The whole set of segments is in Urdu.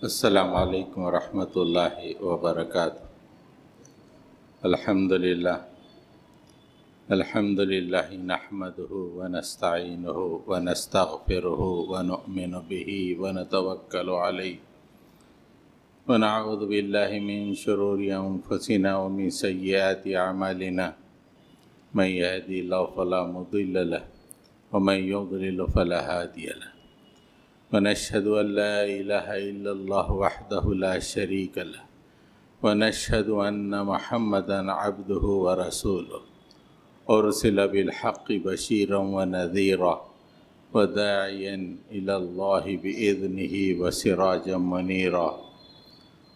السلام علیکم ورحمۃ اللہ وبرکاتہ۔ الحمد للہ نحمده ونستعینه ونستغفره ونؤمن به ونتوکل علیہ ونعوذ باللہ من شرور انفسنا ومن سیئات اعمالنا من یهدی اللہ فلا مضل له ومن یضلل فلا ہادی له ونشهد أن لا إله إلا الله وحده لا شريك له ونشهد أن محمدا عبده ورسوله أرسل بالحق بشيرا ونذيرا وداعيا إلى الله بإذنه وسراجا منيرا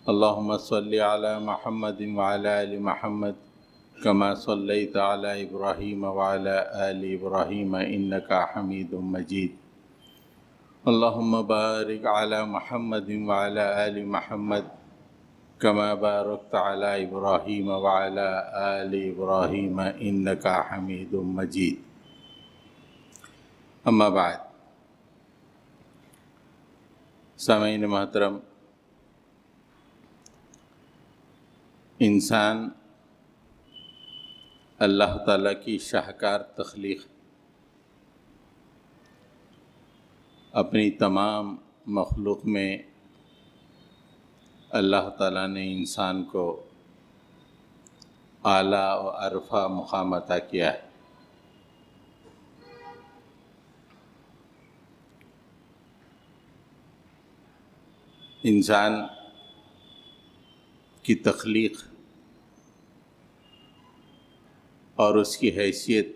اللهم صل على محمد وعلى آل محمد كما صليت على إبراهيم وعلى آل إبراهيم إنك حميد مجيد اللهم بارك على محمد وعلى آل محمد كما باركت على إبراهيم وعلى آل إبراهيم إنك حميد مجيد اما بعد۔ سامعین محترم، انسان اللہ تعالیٰ کی شاہکار تخلیق، اپنی تمام مخلوق میں اللہ تعالیٰ نے انسان کو اعلیٰ و عرفہ مقام عطا کیا ہے۔ انسان کی تخلیق اور اس کی حیثیت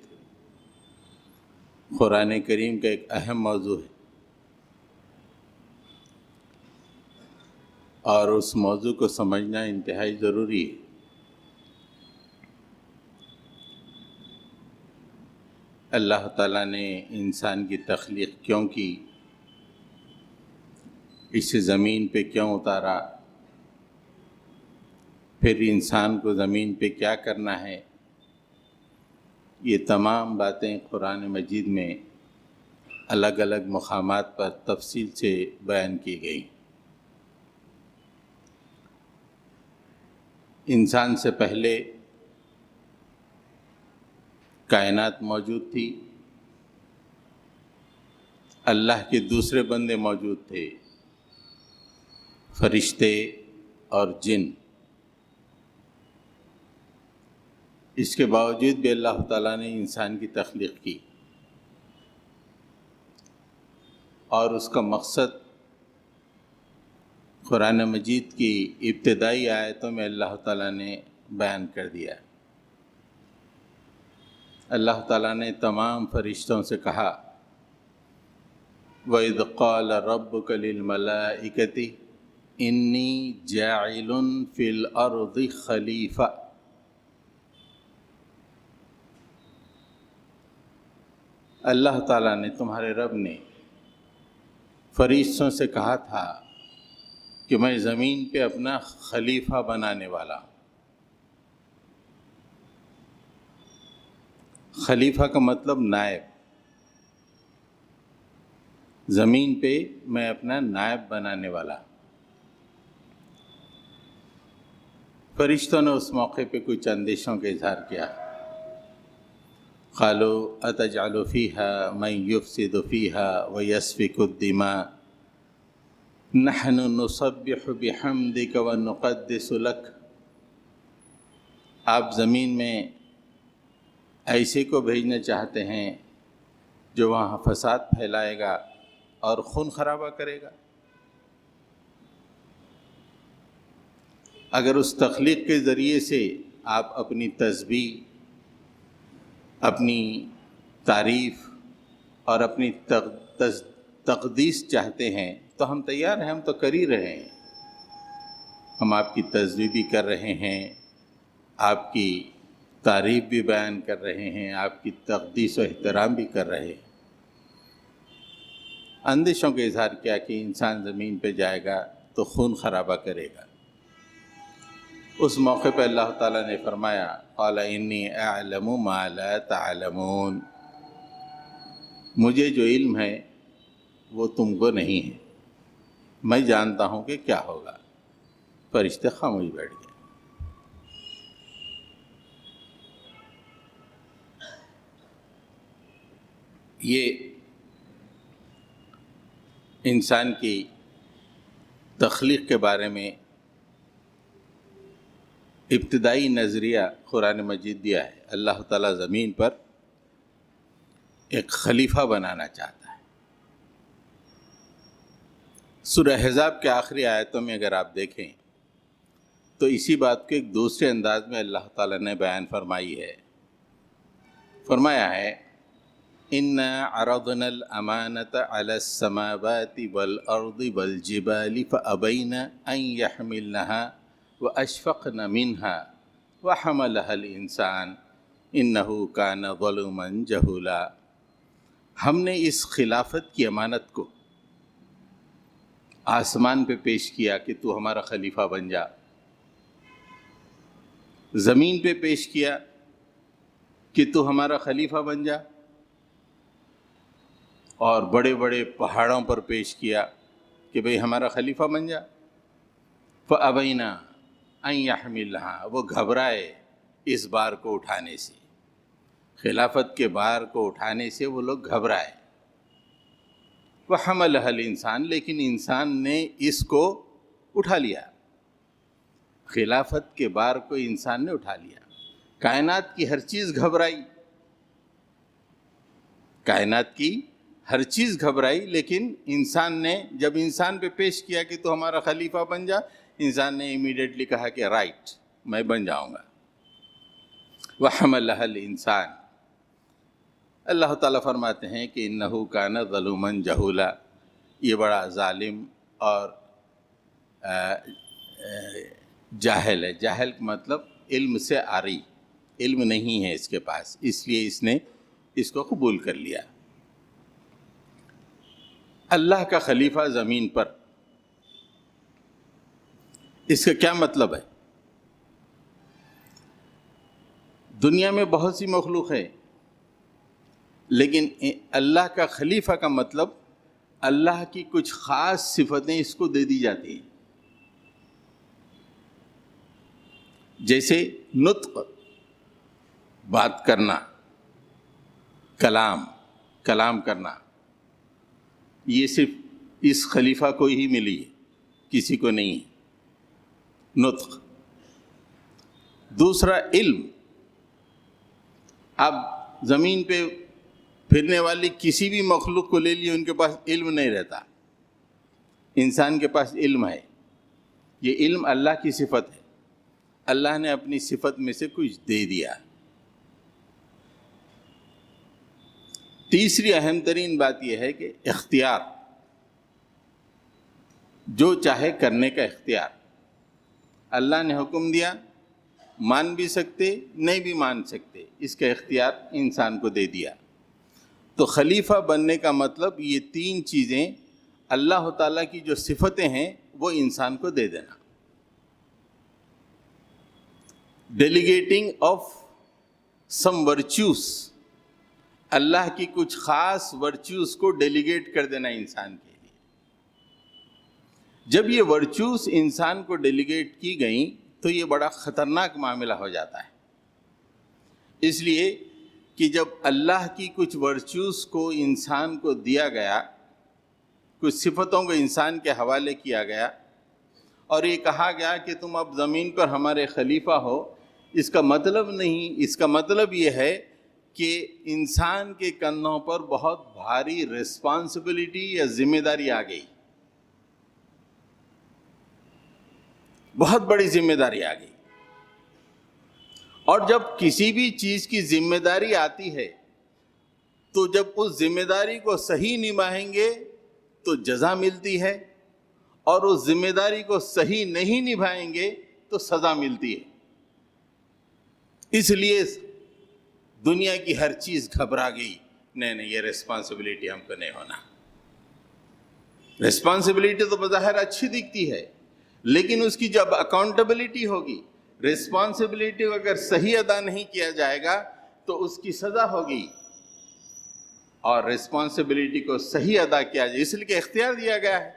قرآن کریم کا ایک اہم موضوع ہے، اور اس موضوع کو سمجھنا انتہائی ضروری ہے۔ اللہ تعالیٰ نے انسان کی تخلیق کیوں کی، اس زمین پہ کیوں اتارا، پھر انسان کو زمین پہ کیا کرنا ہے، یہ تمام باتیں قرآن مجید میں الگ الگ مقامات پر تفصیل سے بیان کی گئی۔ انسان سے پہلے کائنات موجود تھی، اللہ کے دوسرے بندے موجود تھے، فرشتے اور جن۔ اس کے باوجود بھی اللہ تعالیٰ نے انسان کی تخلیق کی، اور اس کا مقصد قرآن مجید کی ابتدائی آیتوں میں اللہ تعالیٰ نے بیان کر دیا۔ اللہ تعالیٰ نے تمام فرشتوں سے کہا، وَإِذْ قَالَ رَبُّكَ لِلْمَلَائِكَةِ إِنِّي جَاعِلٌ فِي الْأَرْضِ خَلِيفَةً۔ اللہ تعالیٰ نے، تمہارے رب نے فرشتوں سے کہا تھا کہ میں زمین پہ اپنا خلیفہ بنانے والا ہوں۔ خلیفہ کا مطلب نائب، زمین پہ میں اپنا نائب بنانے والا۔ فرشتوں نے اس موقع پہ کچھ اندیشوں کا اظہار کیا۔ قالوا اتجعل فیہا من یفسد فیہا ویسفک الدماء نحن نسبح بحمدک ونقدس لک۔ آپ زمین میں ایسے کو بھیجنا چاہتے ہیں جو وہاں فساد پھیلائے گا اور خون خرابہ کرے گا؟ اگر اس تخلیق کے ذریعے سے آپ اپنی تسبیح، اپنی تعریف اور اپنی تقدیس چاہتے ہیں تو ہم تیار ہیں، ہم تو کر ہی رہے ہیں۔ ہم آپ کی تسبیح بھی کر رہے ہیں، آپ کی تعریف بھی بیان کر رہے ہیں، آپ کی تقدیس و احترام بھی کر رہے ہیں۔ اندیشوں کا اظہار کیا کہ انسان زمین پہ جائے گا تو خون خرابہ کرے گا۔ اس موقع پہ اللہ تعالیٰ نے فرمایا، قال انی اعلم ما لا تعلمون، مجھے جو علم ہے وہ تم کو نہیں ہے۔ میں جانتا ہوں کہ کیا ہوگا۔ فرشتے خاموش بیٹھ گئے۔ یہ انسان کی تخلیق کے بارے میں ابتدائی نظریہ قرآن مجید دیا ہے۔ اللہ تعالیٰ زمین پر ایک خلیفہ بنانا چاہتا ہے۔ سورہ احزاب کے آخری آیتوں میں اگر آپ دیکھیں تو اسی بات کو ایک دوسرے انداز میں اللہ تعالیٰ نے بیان فرمائی ہے۔ فرمایا ہے اِنَّا عَرَضْنَا الْأَمَانَةَ عَلَى السَّمَاوَاتِ وَالْأَرْضِ وَالْجِبَالِ فَأَبَيْنَ أَن يَحْمِلْنَهَا وَأَشْفَقْنَ مِنْهَا وَحَمَلَهَا الْإِنسَانُ إِنَّهُ كَانَ ظَلُومًا جَهُولًا۔ ہم نے اس خلافت کی امانت کو آسمان پہ پیش کیا کہ تو ہمارا خلیفہ بن جا، زمین پہ پیش کیا کہ تو ہمارا خلیفہ بن جا، اور بڑے بڑے پہاڑوں پر پیش کیا کہ بھئی ہمارا خلیفہ بن جا۔ فَأَبَيْنَا أَن يَحْمِلْنَهَا، وہ گھبرائے اس بار کو اٹھانے سے، خلافت کے بار کو اٹھانے سے وہ لوگ گھبرائے۔ وَحَمَلَهَا الْإِنسَانُ، لیکن انسان نے اس کو اٹھا لیا، خلافت کے بار کو انسان نے اٹھا لیا۔ کائنات کی ہر چیز گھبرائی، کائنات کی ہر چیز گھبرائی، لیکن انسان نے جب انسان پہ پیش کیا کہ تو ہمارا خلیفہ بن جا، انسان نے امیڈیٹلی کہا کہ رائٹ، میں بن جاؤں گا۔ وَحَمَلَهَا الْإِنسَانُ، اللہ تعالیٰ فرماتے ہیں کہ اِنَّهُ كَانَ ظَلُومًا جَهُولًا، یہ بڑا ظالم اور جاہل ہے۔ جاہل کا مطلب علم سے عاری، علم نہیں ہے اس کے پاس، اس لیے اس نے اس کو قبول کر لیا۔ اللہ کا خلیفہ زمین پر، اس کا کیا مطلب ہے؟ دنیا میں بہت سی مخلوق ہے، لیکن اللہ کا خلیفہ کا مطلب اللہ کی کچھ خاص صفتیں اس کو دے دی جاتی ہیں، جیسے نطق، بات کرنا، کلام کرنا، یہ صرف اس خلیفہ کو ہی ملی ہے، کسی کو نہیں ہے نطق۔ دوسرا علم، اب زمین پہ پھرنے والی کسی بھی مخلوق کو لے لیے، ان کے پاس علم نہیں رہتا، انسان کے پاس علم ہے۔ یہ علم اللہ کی صفت ہے، اللہ نے اپنی صفت میں سے کچھ دے دیا۔ تیسری اہم ترین بات یہ ہے کہ اختیار، جو چاہے کرنے کا اختیار، اللہ نے حکم دیا، مان بھی سکتے نہیں بھی مان سکتے، اس کا اختیار انسان کو دے دیا۔ تو خلیفہ بننے کا مطلب یہ تین چیزیں، اللہ تعالیٰ کی جو صفتیں ہیں وہ انسان کو دے دینا۔ ڈیلیگیٹنگ آف سم ورچوز، اللہ کی کچھ خاص ورچوز کو ڈیلیگیٹ کر دینا انسان کے لیے۔ جب یہ ورچوز انسان کو ڈیلیگیٹ کی گئیں تو یہ بڑا خطرناک معاملہ ہو جاتا ہے، اس لیے کہ جب اللہ کی کچھ ورچوز کو انسان کو دیا گیا، کچھ صفتوں کو انسان کے حوالے کیا گیا، اور یہ کہا گیا کہ تم اب زمین پر ہمارے خلیفہ ہو، اس کا مطلب نہیں، اس کا مطلب یہ ہے کہ انسان کے کندھوں پر بہت بھاری رسپانسبلٹی یا ذمہ داری آ گئی، بہت بڑی ذمہ داری آ گئی۔ اور جب کسی بھی چیز کی ذمہ داری آتی ہے تو جب اس ذمہ داری کو صحیح نبھائیں گے تو جزا ملتی ہے، اور اس ذمہ داری کو صحیح نہیں نبھائیں گے تو سزا ملتی ہے۔ اس لیے دنیا کی ہر چیز گھبرا گئی، نہیں یہ ریسپانسبلٹی ہم کو نہیں ہونا۔ ریسپانسبلٹی تو بظاہر اچھی دکھتی ہے، لیکن اس کی جب اکاؤنٹیبلٹی ہوگی، ریسپانسبلٹی اگر صحیح ادا نہیں کیا جائے گا تو اس کی سزا ہوگی، اور ریسپانسبلٹی کو صحیح ادا کیا جائے، اس لیے اختیار دیا گیا ہے۔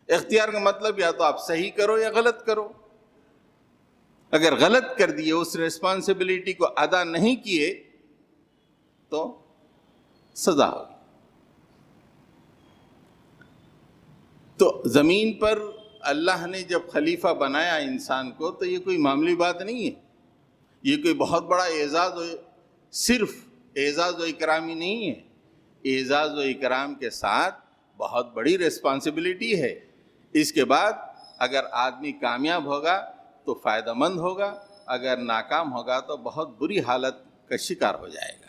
اختیار کا مطلب یا تو آپ صحیح کرو یا غلط کرو. اگر غلط کر دیے، اس ریسپانسبلٹی کو ادا نہیں کیے تو سزا ہوگی. تو زمین پر اللہ نے جب خلیفہ بنایا انسان کو تو یہ کوئی معمولی بات نہیں ہے، یہ کوئی بہت بڑا صرف اعزاز و اکرام ہی نہیں ہے. اعزاز و اکرام کے ساتھ بہت بڑی ریسپانسبلٹی ہے. اس کے بعد اگر آدمی کامیاب ہوگا تو فائدہ مند ہوگا، اگر ناکام ہوگا تو بہت بری حالت کا شکار ہو جائے گا.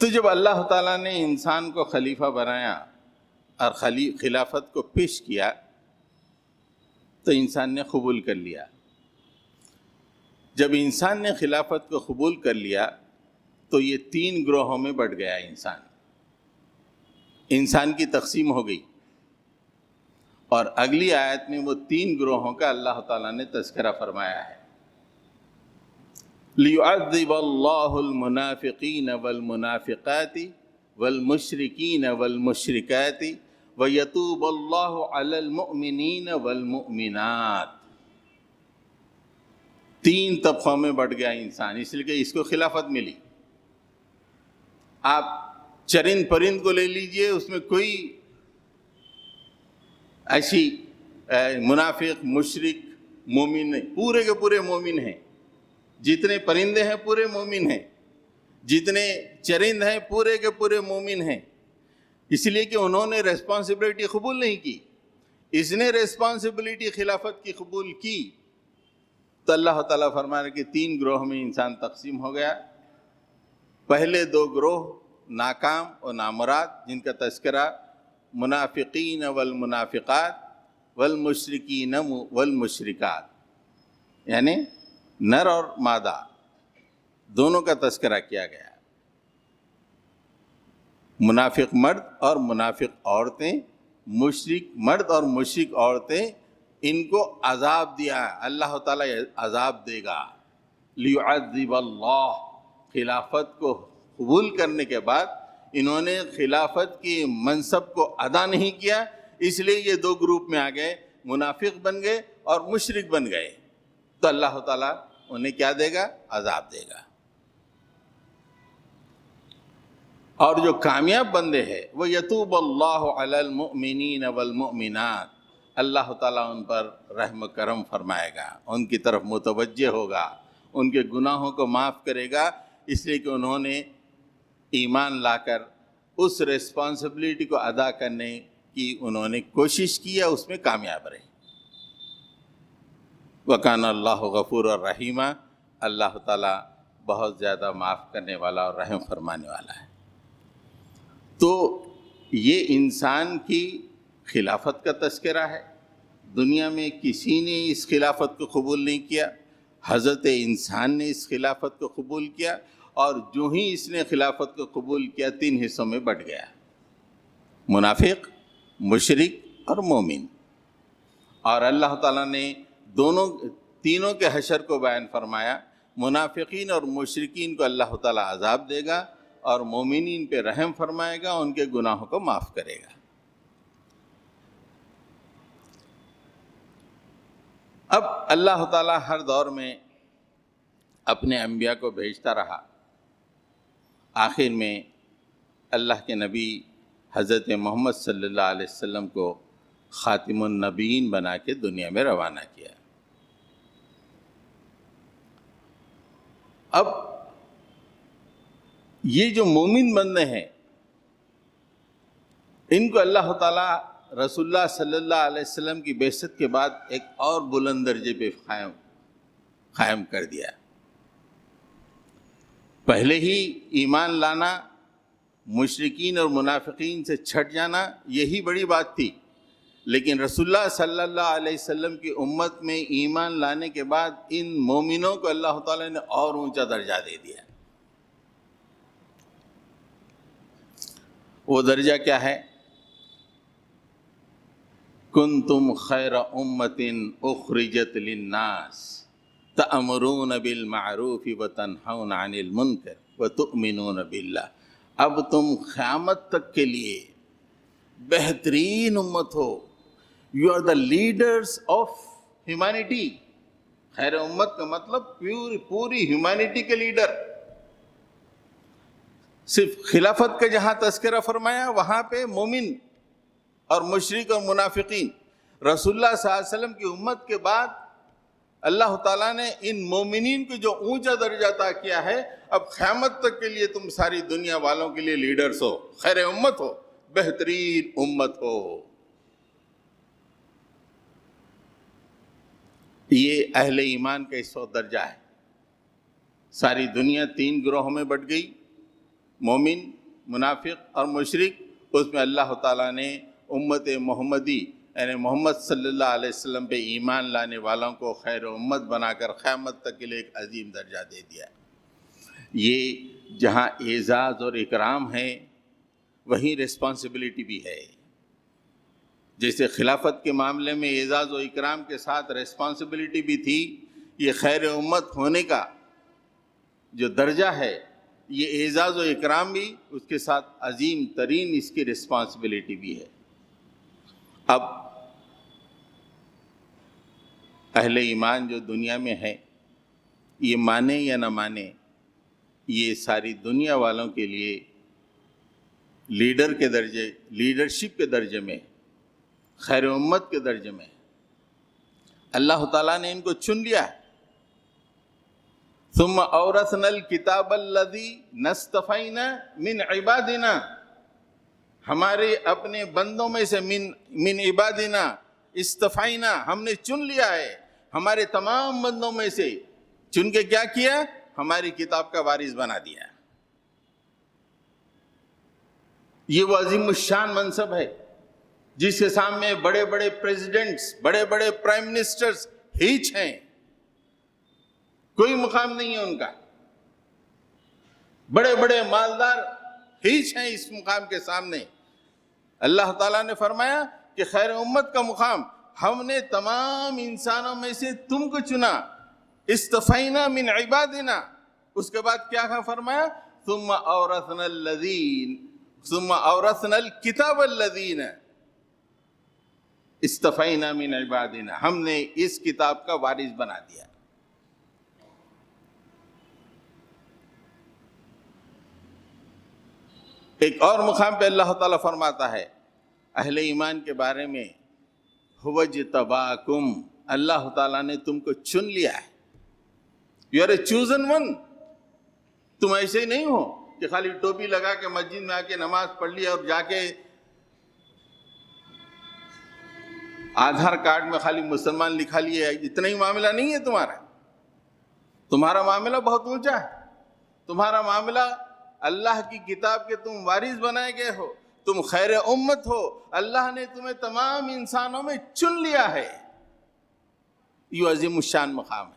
تو جب اللہ تعالیٰ نے انسان کو خلیفہ بنایا اور خلافت کو پیش کیا تو انسان نے قبول کر لیا. جب انسان نے خلافت کو قبول کر لیا تو یہ 3 گروہوں میں بٹ گیا. انسان کی تقسیم ہو گئی، اور اگلی آیت میں وہ 3 گروہوں کا اللہ تعالیٰ نے تذکرہ فرمایا ہے. لِيُعَذِّبَ اللَّهُ الْمُنَافِقِينَ وَالْمُنَافِقَاتِ وَالْمُشْرِكِينَ وَالْمُشْرِكَاتِ وَيَتُوبَ اللَّهُ عَلَى الْمُؤْمِنِينَ وَالْمُؤْمِنَاتِ. 3 طبقوں میں بٹ گیا انسان، اس لیے کہ اس کو خلافت ملی. آپ چرند پرند کو لے لیجئے، اس میں کوئی ایسی منافق مشرک مومن نہیں، پورے کے پورے مومن ہیں. جتنے پرندے ہیں پورے مومن ہیں، جتنے چرند ہیں پورے کے پورے مومن ہیں. اس لیے کہ انہوں نے ریسپانسبلٹی قبول نہیں کی. اس نے ریسپانسبلٹی خلافت کی قبول کی تو اللہ تعالیٰ فرما رہے کہ 3 گروہ میں انسان تقسیم ہو گیا. پہلے 2 گروہ ناکام اور نامراد، جن کا تذکرہ منافقین والمنافقات والمشرکین والمشرکات، یعنی نر اور مادہ دونوں کا تذکرہ کیا گیا. منافق مرد اور منافق عورتیں، مشرک مرد اور مشرک عورتیں، ان کو عذاب دیا. اللہ تعالیٰ عذاب دے گا. لیعذب اللہ، خلافت کو قبول کرنے کے بعد انہوں نے خلافت کی منصب کو ادا نہیں کیا، اس لیے یہ 2 گروپ میں آ گئے، منافق بن گئے اور مشرک بن گئے. تو اللہ تعالیٰ انہیں کیا دے گا؟ عذاب دے گا. اور جو کامیاب بندے ہیں وہ یتوب اللہ علی المؤمنین والمؤمنات، اللہ تعالیٰ ان پر رحم و کرم فرمائے گا، ان کی طرف متوجہ ہوگا، ان کے گناہوں کو معاف کرے گا، اس لیے کہ انہوں نے ایمان لا کر اس ریسپانسبلٹی کو ادا کرنے کی انہوں نے کوشش کی، اس میں کامیاب رہے. وَكَانَ اللَّهُ غَفُورًا رَحِيمًا، اللہ تعالیٰ بہت زیادہ معاف کرنے والا اور رحم فرمانے والا ہے. تو یہ انسان کی خلافت کا تذکرہ ہے. دنیا میں کسی نے اس خلافت کو قبول نہیں کیا، حضرت انسان نے اس خلافت کو قبول کیا، اور جو ہی اس نے خلافت کو قبول کیا 3 حصوں میں بٹ گیا، منافق، مشرک اور مومن. اور اللہ تعالیٰ نے تینوں کے حشر کو بیان فرمایا. منافقین اور مشرکین کو اللہ تعالیٰ عذاب دے گا، اور مومنین پہ رحم فرمائے گا، ان کے گناہوں کو معاف کرے گا. اب اللہ تعالیٰ ہر دور میں اپنے انبیاء کو بھیجتا رہا. آخر میں اللہ کے نبی حضرت محمد صلی اللہ علیہ وسلم کو خاتم النبیین بنا کے دنیا میں روانہ کیا. اب یہ جو مومن بندے ہیں، ان کو اللہ تعالیٰ رسول اللہ صلی اللہ علیہ وسلم کی بعثت کے بعد ایک اور بلند درجے پہ قائم کر دیا. پہلے ہی ایمان لانا، مشرکین اور منافقین سے چھٹ جانا، یہی بڑی بات تھی. لیکن رسول اللہ صلی اللہ علیہ وسلم کی امت میں ایمان لانے کے بعد ان مومنوں کو اللہ تعالیٰ نے اور اونچا درجہ دے دیا. وہ درجہ کیا ہے؟ کنتم خیر امت اخرجت للناس تأمرون بالمعروف وتنہون عن المنکر وتؤمنون باللہ. اب تم قیامت تک کے لیے بہترین امت ہو. You are the leaders of humanity. خیر امت کا مطلب پوری ہیومینٹی کے لیڈر. صرف خلافت کا جہاں تذکرہ فرمایا وہاں پہ مومن اور مشرک اور منافقین. رسول اللہ صلی اللہ علیہ وسلم کی امت کے بعد اللہ تعالیٰ نے ان مومنین کو جو اونچا درجہ عطا کیا ہے، اب قیامت تک کے لیے تم ساری دنیا والوں کے لیے لیڈرز ہو، خیر امت ہو، بہترین امت ہو. یہ اہل ایمان کا اس وقت درجہ ہے. ساری دنیا 3 گروہوں میں بٹ گئی، مومن، منافق اور مشرک. اس میں اللہ تعالیٰ نے امت محمدی یعنی محمد صلی اللہ علیہ وسلم پہ ایمان لانے والوں کو خیر امت بنا کر قیامت تک کے لیے ایک عظیم درجہ دے دیا. یہ جہاں اعزاز اور اکرام ہے وہیں ریسپانسبلٹی بھی ہے. جیسے خلافت کے معاملے میں اعزاز و اکرام کے ساتھ ریسپانسبلٹی بھی تھی، یہ خیر امت ہونے کا جو درجہ ہے، یہ اعزاز و اکرام بھی، اس کے ساتھ عظیم ترین اس کی ریسپانسبلٹی بھی ہے. اب اہل ایمان جو دنیا میں ہے، یہ مانے یا نہ مانے، یہ ساری دنیا والوں کے لیے لیڈر کے درجے، لیڈرشپ کے درجے میں، خیر امت کے درجے میں اللہ تعالیٰ نے ان کو چن لیا. ثم اورثنا الکتاب الذی نصطفینا من عبادنا، ہمارے اپنے بندوں میں سے من عبادنا استفینا، ہم نے چن لیا ہے ہمارے تمام بندوں میں سے. چن کے کیا کیا؟ ہماری کتاب کا وارث بنا دیا. یہ وہ عظیم الشان منصب ہے جس کے سامنے بڑے بڑے پریزیڈنٹس، بڑے بڑے پرائم منسٹرز ہیچ ہیں، کوئی مقام نہیں ہے ان کا. بڑے بڑے مالدار ہیچ ہیں اس مقام کے سامنے. اللہ تعالیٰ نے فرمایا کہ خیر امت کا مقام ہم نے تمام انسانوں میں سے تم کو چنا، استفینا من عبادنا. اس کے بعد کیا فرمایا؟ ثم اورثنا الکتاب الذین استفینا من عبادنا، ہم نے اس کتاب کا وارث بنا دیا. ایک اور مقام پہ اللہ تعالیٰ فرماتا ہے اہل ایمان کے بارے میں، هو اجتباکم، اللہ تعالیٰ نے تم کو چن لیا ہے. You are a chosen one. تم ایسے ہی نہیں ہو کہ خالی ٹوپی لگا کے مسجد میں آ کے نماز پڑھ لی اور جا کے آدھار کارڈ میں خالی مسلمان لکھا لیے. اتنا ہی معاملہ نہیں ہے تمہارا. تمہارا معاملہ بہت اونچا ہے. تمہارا معاملہ اللہ کی کتاب کے تم وارث بنائے گئے ہو، تم خیر امت ہو، اللہ نے تمہیں تمام انسانوں میں چن لیا ہے. یہ عظیم الشان مقام ہے.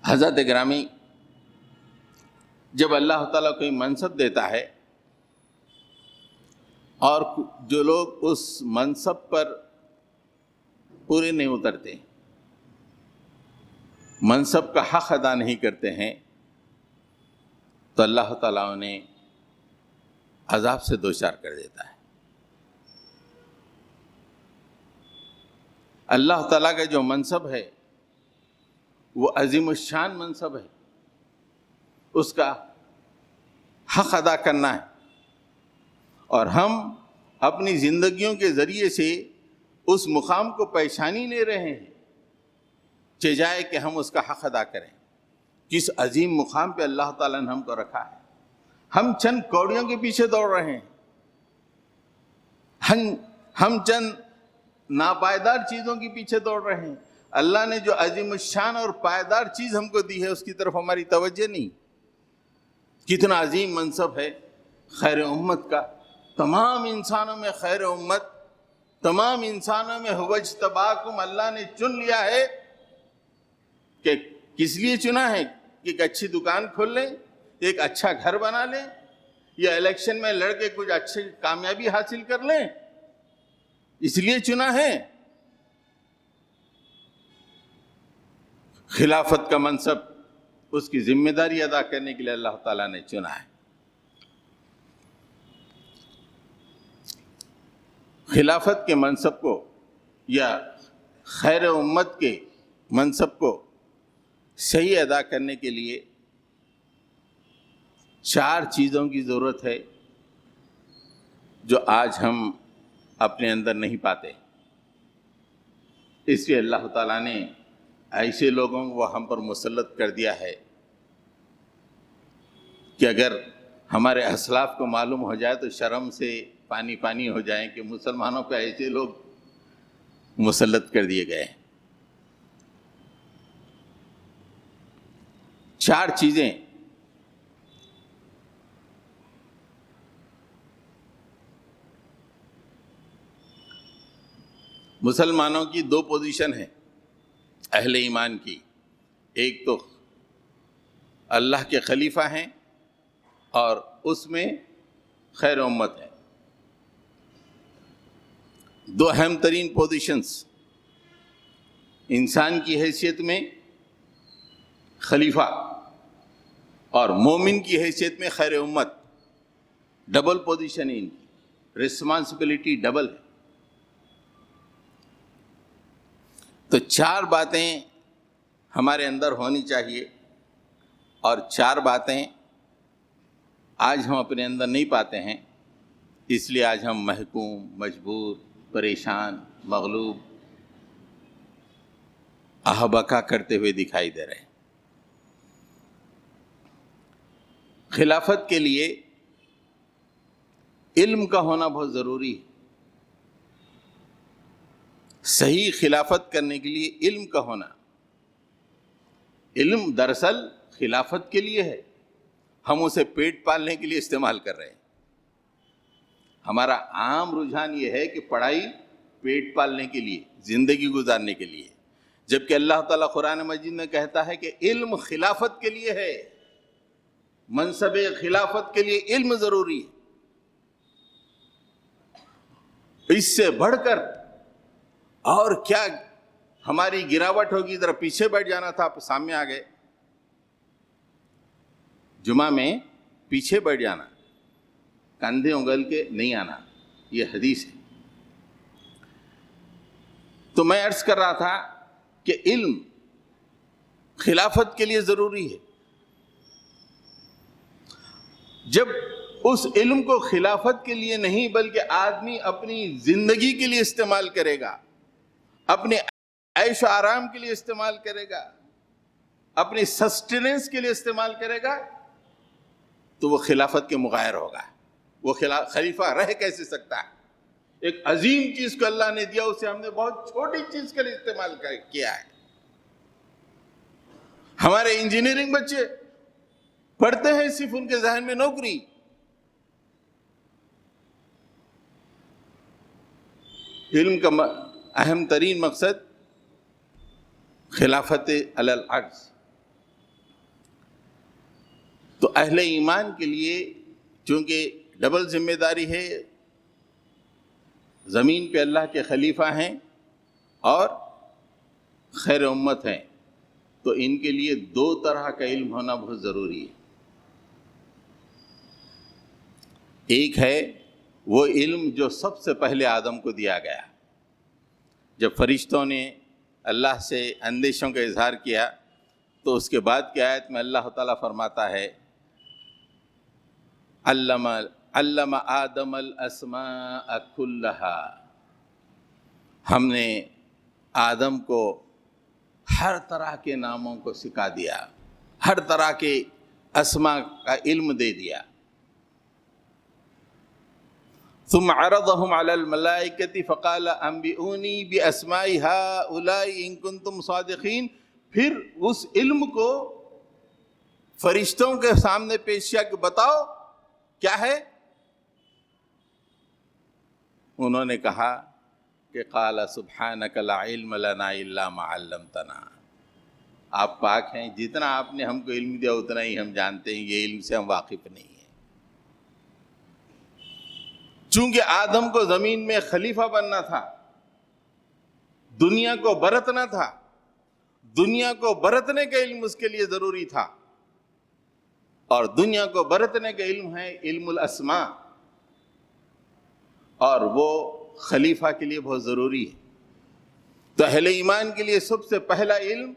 حضرت گرامی، جب اللہ تعالیٰ کوئی منصب دیتا ہے اور جو لوگ اس منصب پر پورے نہیں اترتے، منصب کا حق ادا نہیں کرتے ہیں، تو اللہ تعالیٰ انہیں عذاب سے دوچار کر دیتا ہے. اللہ تعالیٰ کا جو منصب ہے وہ عظیم الشان منصب ہے، اس کا حق ادا کرنا ہے. اور ہم اپنی زندگیوں کے ذریعے سے اس مقام کو پہچانی لے رہے ہیں، چاہے کہ ہم اس کا حق ادا کریں. کس عظیم مقام پہ اللہ تعالیٰ نے ہم کو رکھا ہے. ہم چند کوڑیوں کے پیچھے دوڑ رہے ہیں، ہم چند ناپائیدار چیزوں کے پیچھے دوڑ رہے ہیں. اللہ نے جو عظیم الشان اور پائیدار چیز ہم کو دی ہے اس کی طرف ہماری توجہ نہیں. کتنا عظیم منصب ہے خیر امت کا. تمام انسانوں میں خیر امت، تمام انسانوں میں هو اجتباکم، اللہ نے چن لیا ہے. کہ کس لیے چنا ہے؟ کہ ایک اچھی دکان کھول لیں، ایک اچھا گھر بنا لیں، یا الیکشن میں لڑ کے کچھ اچھی کامیابی حاصل کر لیں، اس لیے چنا ہے. خلافت کا منصب اس کی ذمہ داری ادا کرنے کے لیے اللہ تعالیٰ نے چنا ہے. خلافت کے منصب کو یا خیر امت کے منصب کو صحیح ادا کرنے کے لیے 4 چیزوں کی ضرورت ہے جو آج ہم اپنے اندر نہیں پاتے. اس لیے اللہ تعالیٰ نے ایسے لوگوں کو ہم پر مسلط کر دیا ہے کہ اگر ہمارے اسلاف کو معلوم ہو جائے تو شرم سے پانی پانی ہو جائیں کہ مسلمانوں پہ ایسے لوگ مسلط کر دیے گئے. 4 چیزیں مسلمانوں کی 2 پوزیشن ہیں اہل ایمان کی. ایک تو اللہ کے خلیفہ ہیں اور اس میں خیر امت ہے. 2 اہم ترین پوزیشنز انسان کی حیثیت میں خلیفہ اور مومن کی حیثیت میں خیر امت. ڈبل پوزیشن ہے ان کی، رسپانسبلٹی ڈبل ہے. تو 4 باتیں ہمارے اندر ہونی چاہیے اور 4 باتیں آج ہم اپنے اندر نہیں پاتے ہیں. اس لیے آج ہم محکوم، مجبور، پریشان، مغلوب، اہبکا کرتے ہوئے دکھائی دے رہے ہیں. خلافت کے لیے علم کا ہونا بہت ضروری ہے. صحیح خلافت کرنے کے لیے علم کا ہونا. علم دراصل خلافت کے لیے ہے، ہم اسے پیٹ پالنے کے لیے استعمال کر رہے ہیں. ہمارا عام رجحان یہ ہے کہ پڑھائی پیٹ پالنے کے لیے، زندگی گزارنے کے لیے، جبکہ اللہ تعالیٰ قرآن مجید میں کہتا ہے کہ علم خلافت کے لیے ہے. منصب خلافت کے لیے علم ضروری ہے. اس سے بڑھ کر اور کیا ہماری گراوٹ ہوگی. ذرا پیچھے بیٹھ جانا تھا، آپ سامنے آ گئے. جمعہ میں پیچھے بیٹھ جانا، کندھے انگل کے نہیں آنا، یہ حدیث ہے. تو میں عرض کر رہا تھا کہ علم خلافت کے لیے ضروری ہے. جب اس علم کو خلافت کے لیے نہیں بلکہ آدمی اپنی زندگی کے لیے استعمال کرے گا، اپنے عیش و آرام کے لیے استعمال کرے گا، اپنی سسٹیننس کے لیے استعمال کرے گا، تو وہ خلافت کے مغائر ہوگا. وہ خلیفہ رہ کیسے سکتا ہے؟ ایک عظیم چیز کو اللہ نے دیا، اسے ہم نے بہت چھوٹی چیز کے لیے استعمال کیا ہے. ہمارے انجینئرنگ بچے پڑھتے ہیں، صرف ان کے ذہن میں نوکری. علم کا اہم ترین مقصد خلافت علی الارض. تو اہل ایمان کے لیے چونکہ ڈبل ذمہ داری ہے، زمین پہ اللہ کے خلیفہ ہیں اور خیر امت ہیں، تو ان کے لیے 2 طرح کا علم ہونا بہت ضروری ہے. ایک ہے وہ علم جو سب سے پہلے آدم کو دیا گیا. جب فرشتوں نے اللہ سے اندیشوں کا اظہار کیا تو اس کے بعد کی آیت میں اللہ تعالیٰ فرماتا ہے علم آدم الاسماء کلہا. ہم نے آدم کو ہر طرح کے ناموں کو سکھا دیا، ہر طرح کے اسماء کا علم دے دیا. ثم عرضهم على الملائکة فقال انبئونی باسماء هؤلاء ان کنتم صادقین. پھر اس علم کو فرشتوں کے سامنے پیش کیا کہ بتاؤ کیا ہے. انہوں نے کہا کہ قال سبحانک لا علم لنا الا ما علمتنا. آپ پاک ہیں، جتنا آپ نے ہم کو علم دیا اتنا ہی ہم جانتے ہیں، یہ علم سے ہم واقف نہیں ہیں. چونکہ آدم کو زمین میں خلیفہ بننا تھا، دنیا کو برتنا تھا، دنیا کو برتنے کا علم اس کے لیے ضروری تھا. اور دنیا کو برتنے کا علم ہے علم الاسماء، اور وہ خلیفہ کے لیے بہت ضروری ہے۔ تو اہل ایمان کے لیے سب سے پہلا علم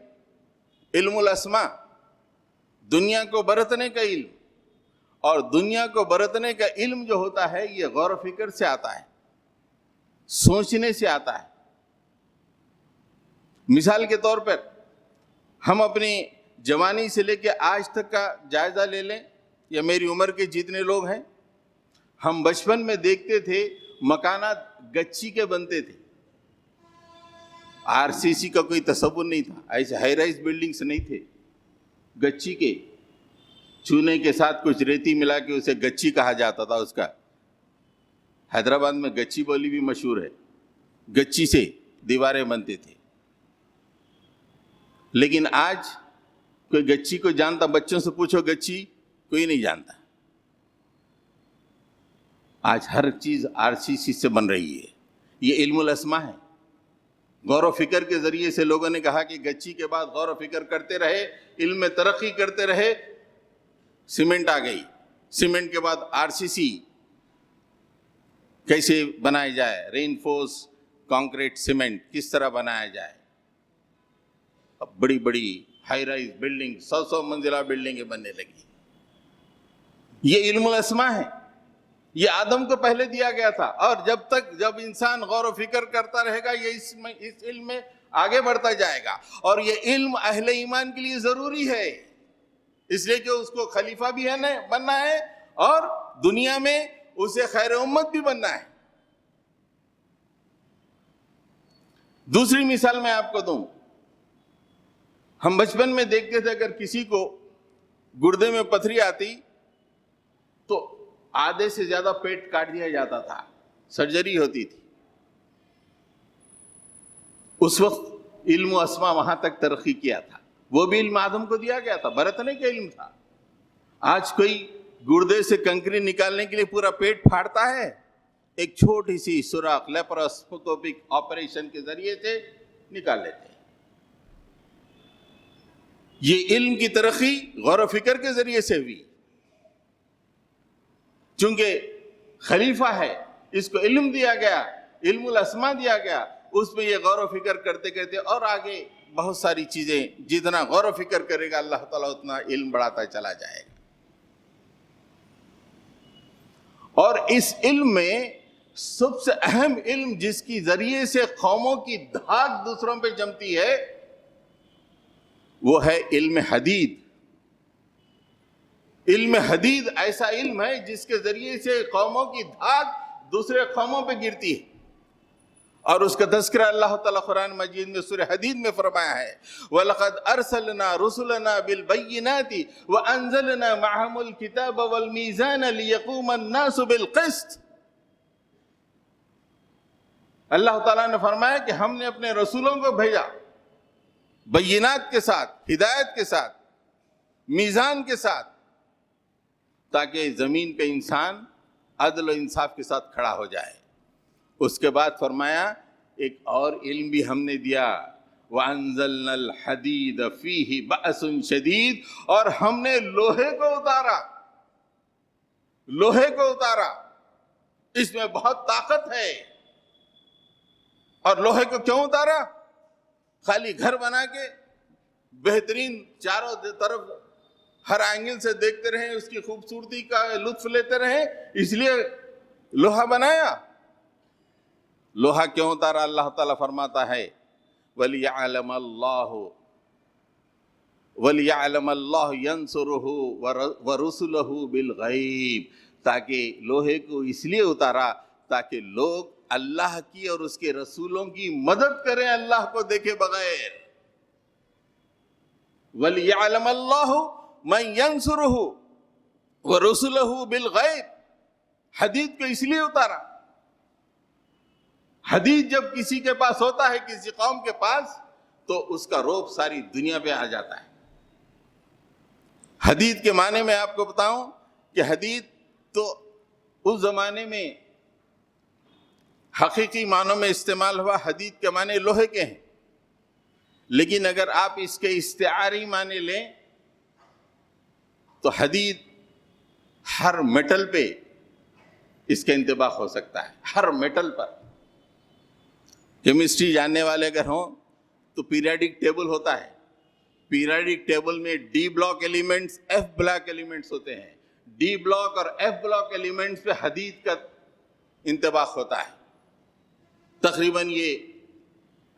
علم الاسماء، دنیا کو برتنے کا علم، اور دنیا کو برتنے کا علم جو ہوتا ہے یہ غور و فکر سے آتا ہے، سوچنے سے آتا ہے۔ مثال کے طور پر ہم اپنی جوانی سے لے کے آج تک کا جائزہ لے لیں، یا میری عمر کے جتنے لوگ ہیں، ہم بچپن میں دیکھتے تھے مکانات گچی کے بنتے تھے، آر سی سی کا کوئی تصور نہیں تھا، ایسے ہائی رائز بلڈنگز نہیں تھے، گچی کے چونے کے ساتھ کچھ ریتی ملا کے اسے گچی کہا جاتا تھا۔ اس کا حیدرآباد میں گچی بولی بھی مشہور ہے، گچی سے دیواریں بنتے تھے۔ لیکن آج کوئی گچی کو جانتا؟ بچوں سے پوچھو گچی، کوئی نہیں جانتا۔ آج ہر چیز آر سی سی سے بن رہی ہے، یہ علم الاسماء ہے۔ غور و فکر کے ذریعے سے لوگوں نے کہا کہ گچی کے بعد غور و فکر کرتے رہے، علم میں ترقی کرتے رہے، سیمنٹ آ گئی، سیمنٹ کے بعد آر سی سی کیسے بنایا جائے، ری انفورس کانکریٹ سیمنٹ کس طرح بنایا جائے، اب بڑی بڑی ہائی رائز بلڈنگ، 100 منزلہ بلڈنگیں بننے لگی۔ یہ علم الاسماء ہے، یہ آدم کو پہلے دیا گیا تھا، اور جب انسان غور و فکر کرتا رہے گا یہ اس علم میں آگے بڑھتا جائے گا۔ اور یہ علم اہل ایمان کے لیے ضروری ہے، اس لیے کہ اس کو خلیفہ بھی بننا ہے، اور دنیا میں اسے خیر امت بھی بننا ہے۔ دوسری مثال میں آپ کو دوں، ہم بچپن میں دیکھتے تھے اگر کسی کو گردے میں پتھری آتی تو آدھے سے زیادہ پیٹ کاٹ دیا جاتا تھا، سرجری ہوتی تھی۔ اس وقت علم و اسماء وہاں تک ترقی کیا تھا، وہ بھی علم آدم کو دیا گیا تھا، برتنے کا علم تھا۔ آج کوئی گردے سے کنکری نکالنے کے لیے پورا پیٹ پھاڑتا ہے، ایک چھوٹی سی سوراخ لیپروسکوپک آپریشن کے ذریعے سے نکال لیتے ہیں۔ یہ علم کی ترقی غور و فکر کے ذریعے سے ہوئی، چونکہ خلیفہ ہے، اس کو علم دیا گیا، علم الاسماء دیا گیا، اس میں یہ غور و فکر کرتے کرتے اور آگے بہت ساری چیزیں، جتنا غور و فکر کرے گا اللہ تعالیٰ اتنا علم بڑھاتا چلا جائے گا۔ اور اس علم میں سب سے اہم علم جس کی ذریعے سے قوموں کی دھاک دوسروں پہ جمتی ہے وہ ہے علم حدید۔ علم حدید ایسا علم ہے جس کے ذریعے سے قوموں کی دھاک دوسرے قوموں پہ گرتی ہے، اور اس کا تذکرہ اللہ تعالیٰ قرآن مجید میں سورہ حدید میں فرمایا ہے، وَلَقَدْ أَرْسَلْنَا رُسُلَنَا بِالْبَيِّنَاتِ وَأَنزَلْنَا مَعَهُمُ الْكِتَابَ وَالْمِيزَانَ لِيَقُومَ النَّاسُ بِالْقِسْطِ۔ اللہ تعالیٰ نے فرمایا کہ ہم نے اپنے رسولوں کو بھیجا بینات کے ساتھ، ہدایت کے ساتھ، میزان کے ساتھ، تاکہ زمین پہ انسان عدل و انصاف کے ساتھ کھڑا ہو جائے۔ اس کے بعد فرمایا ایک اور علم بھی ہم نے دیا، وَأَنزَلْنَا الْحَدِيدَ فِيهِ بَأْسٌ شَدِيدٌ، اور ہم نے لوہے کو اتارا، لوہے کو اتارا، اس میں بہت طاقت ہے۔ اور لوہے کو کیوں اتارا؟ خالی گھر بنا کے بہترین چاروں طرف ہر اینگل سے دیکھتے رہیں، اس کی خوبصورتی کا لطف لیتے رہیں، اس لیے لوہا بنایا؟ لوہا کیوں اتارا؟ اللہ تعالیٰ فرماتا ہے وَلِيَعْلَمَ اللَّهُ يَنْصُرُهُ وَرُسُلَهُ بِالْغَيْبِ، تاکہ لوہے کو اس لیے اتارا تاکہ لوگ اللہ کی اور اس کے رسولوں کی مدد کریں اللہ کو دیکھے بغیر۔ وَلِيَعْلَمَ اللَّهُ مَنْ يَنْصُرُهُ وَرُسُلَهُ بِالْغَيْبِ، حدید کو اس لیے اتارا۔ حدید جب کسی کے پاس ہوتا ہے، کسی قوم کے پاس، تو اس کا روب ساری دنیا پہ آ جاتا ہے۔ حدید کے معنی میں آپ کو بتاؤں کہ حدید تو اس زمانے میں حقیقی معنوں میں استعمال ہوا، حدید کے معنی لوہے کے ہیں، لیکن اگر آپ اس کے استعاری معنی لیں تو حدید ہر میٹل پہ اس کا انطباق ہو سکتا ہے، ہر میٹل پر۔ کیمسٹری جاننے والے اگر ہوں تو پیریاڈک ٹیبل ہوتا ہے، پیریاڈک ٹیبل میں D block elements, F block elements ہوتے ہیں، ڈی بلاک اور ایف بلاک ایلیمنٹس پہ حدید کا انطباق ہوتا ہے. تقریباً یہ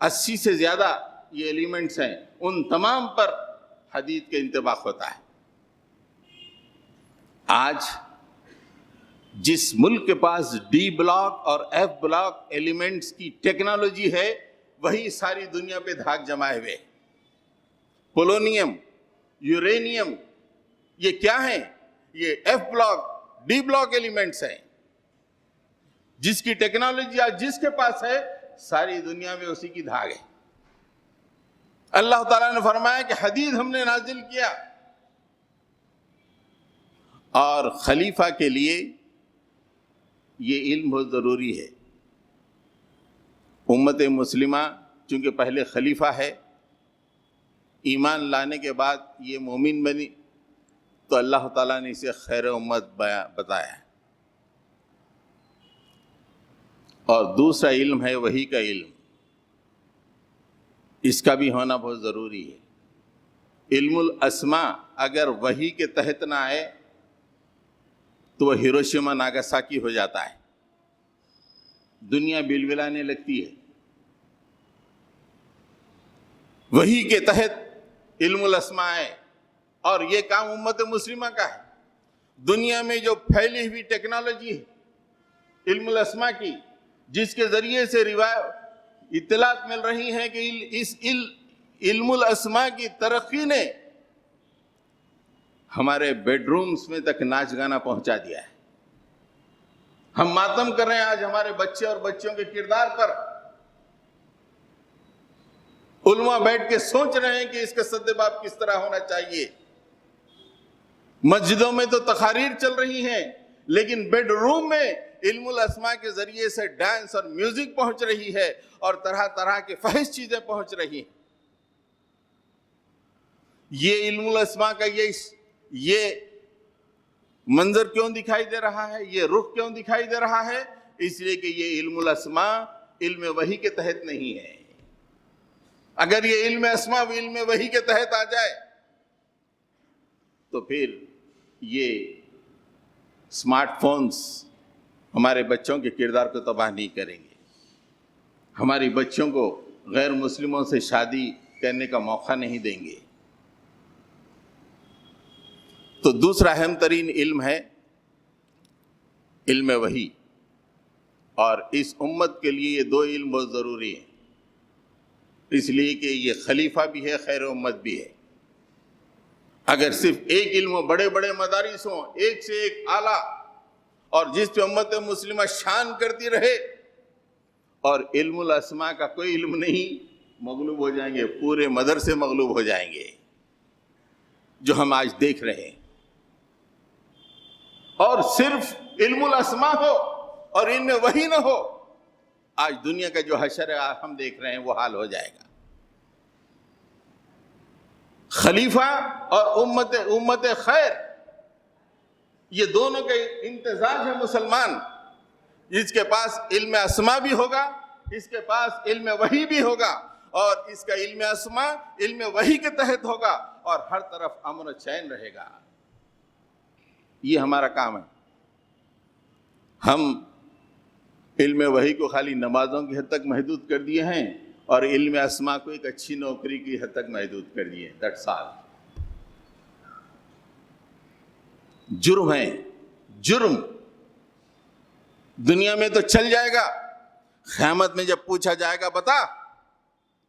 80 سے زیادہ یہ ایلیمنٹس ہیں، ان تمام پر حدید کا انطباق ہوتا ہے. آج جس ملک کے پاس ڈی بلاک اور ایف بلاک ایلیمنٹس کی ٹیکنالوجی ہے وہی ساری دنیا پہ دھاک جمائے ہوئے. پولونیم، یورینیم، یہ کیا ہیں؟ یہ F block, D block elements ہیں. جس کی ٹیکنالوجی آج جس کے پاس ہے ساری دنیا میں اسی کی دھاگ ہے. اللہ تعالیٰ نے فرمایا کہ حدید ہم نے نازل کیا. اور خلیفہ کے لیے یہ علم بہت ضروری ہے. امت مسلمہ چونکہ پہلے خلیفہ ہے، ایمان لانے کے بعد یہ مومن بنی، تو اللہ تعالیٰ نے اسے خیر امت بتایا ہے. اور دوسرا علم ہے وحی کا علم، اس کا بھی ہونا بہت ضروری ہے. علم الاسماء اگر وحی کے تحت نہ آئے تو وہ ہیروشیما ناگاساکی ہو جاتا ہے، دنیا بلبلانے لگتی ہے. وحی کے تحت علم الاسماء ہے، اور یہ کام امت مسلمہ کا ہے. دنیا میں جو پھیلی ہوئی ٹیکنالوجی ہے علم الاسماء کی، جس کے ذریعے سے اطلاعات مل رہی ہیں کہ اس علم الاسماء کی ترقی نے ہمارے بیڈ رومز میں تک ناچ گانا پہنچا دیا ہے. ہم ماتم کر رہے ہیں آج ہمارے بچے اور بچیوں کے کردار پر. علماء بیٹھ کے سوچ رہے ہیں کہ اس کا سدباب کس طرح ہونا چاہیے. مسجدوں میں تو تقاریر چل رہی ہیں، لیکن بیڈ روم میں علم الاسماء کے ذریعے سے ڈانس اور میوزک پہنچ رہی ہے، اور طرح طرح کی فحش چیزیں پہنچ رہی ہیں. یہ علم الاسماء کا یہ منظر کیوں دکھائی دے رہا ہے، یہ رخ کیوں دکھائی دے رہا ہے؟ اس لیے کہ یہ علم الاسماء علم وحی کے تحت نہیں ہے. اگر یہ علم اسماء علم وحی کے تحت آ جائے تو پھر یہ اسمارٹ فونز ہمارے بچوں کے کردار کو تباہ نہیں کریں گے، ہماری بچوں کو غیر مسلموں سے شادی کرنے کا موقع نہیں دیں گے. تو دوسرا اہم ترین علم ہے علم وحی، اور اس امت کے لیے یہ دو علم بہت ضروری ہیں، اس لیے کہ یہ خلیفہ بھی ہے، خیر امت بھی ہے. اگر صرف ایک علم، بڑے بڑے مدارس ہوں ایک سے ایک اعلیٰ، اور جس پہ امت مسلمہ شان کرتی رہے، اور علم الاسماء کا کوئی علم نہیں، مغلوب ہو جائیں گے، پورے مدرسے مغلوب ہو جائیں گے، جو ہم آج دیکھ رہے ہیں. اور صرف علم الاسماء ہو اور ان میں وحی نہ ہو، آج دنیا کا جو حشر ہے ہم دیکھ رہے ہیں وہ حال ہو جائے گا. خلیفہ اور امت خیر، یہ دونوں کا امتزاج ہے مسلمان. اس کے پاس علم اسماء بھی ہوگا، اس کے پاس علم وحی بھی ہوگا، اور اس کا علم اسماء علم وحی کے تحت ہوگا، اور ہر طرف امن و چین رہے گا. یہ ہمارا کام ہے. ہم علم وحی کو خالی نمازوں کی حد تک محدود کر دیے ہیں، اور علم اسماء کو ایک اچھی نوکری کی حد تک محدود کر دیے. That's all. جرم ہے، جرم دنیا میں تو چل جائے گا، قیامت میں جب پوچھا جائے گا بتا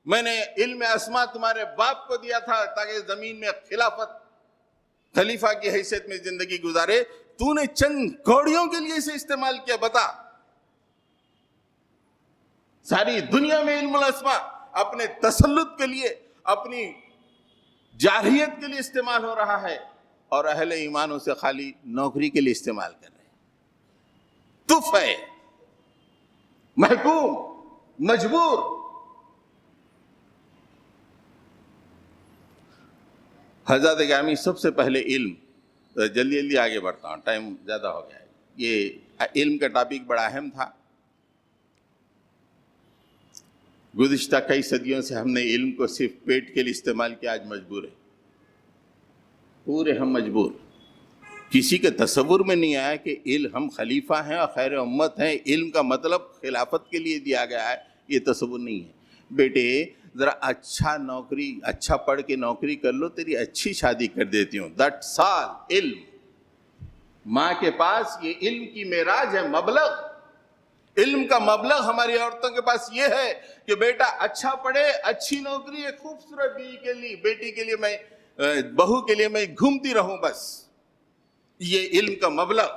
میں نے علم اسماء تمہارے باپ کو دیا تھا تاکہ زمین میں خلیفہ کی حیثیت میں زندگی گزارے، تو نے چند کوڑیوں کے لیے اسے استعمال کیا، بتا. ساری دنیا میں علم الاسماء اپنے تسلط کے لیے، اپنی جارحیت کے لیے استعمال ہو رہا ہے، اور اہل ایمان اسے خالی نوکری کے لیے استعمال کر رہے ہیں. تف ہے، محکوم، مجبور. حضرت گرامی، سب سے پہلے علم، جلدی جلدی آگے بڑھتا ہوں، ٹائم زیادہ ہو گیا ہے. یہ علم کا ٹاپک بڑا اہم تھا. گزشتہ کئی صدیوں سے ہم نے علم کو صرف پیٹ کے لیے استعمال کیا، آج مجبور ہے، پورے ہم مجبور۔ کسی کے تصور میں نہیں آیا کہ علم، ہم خلیفہ ہیں اور خیر امت ہیں، علم کا مطلب خلافت کے لیے دیا گیا ہے، یہ تصور نہیں ہے۔ بیٹے ذرا اچھا نوکری، اچھا پڑھ کے نوکری کر لو، تیری اچھی شادی کر دیتی ہوں، دٹ سال علم۔ ماں کے پاس یہ علم کی معراج ہے، مبلغ، علم کا مبلغ ہماری عورتوں کے پاس یہ ہے کہ بیٹا اچھا پڑھے، اچھی نوکری، ایک خوبصورت بیوی کے لیے، بیٹی کے لیے، میں بہو کے لیے میں گھومتی رہوں، بس یہ علم کا مبلغ۔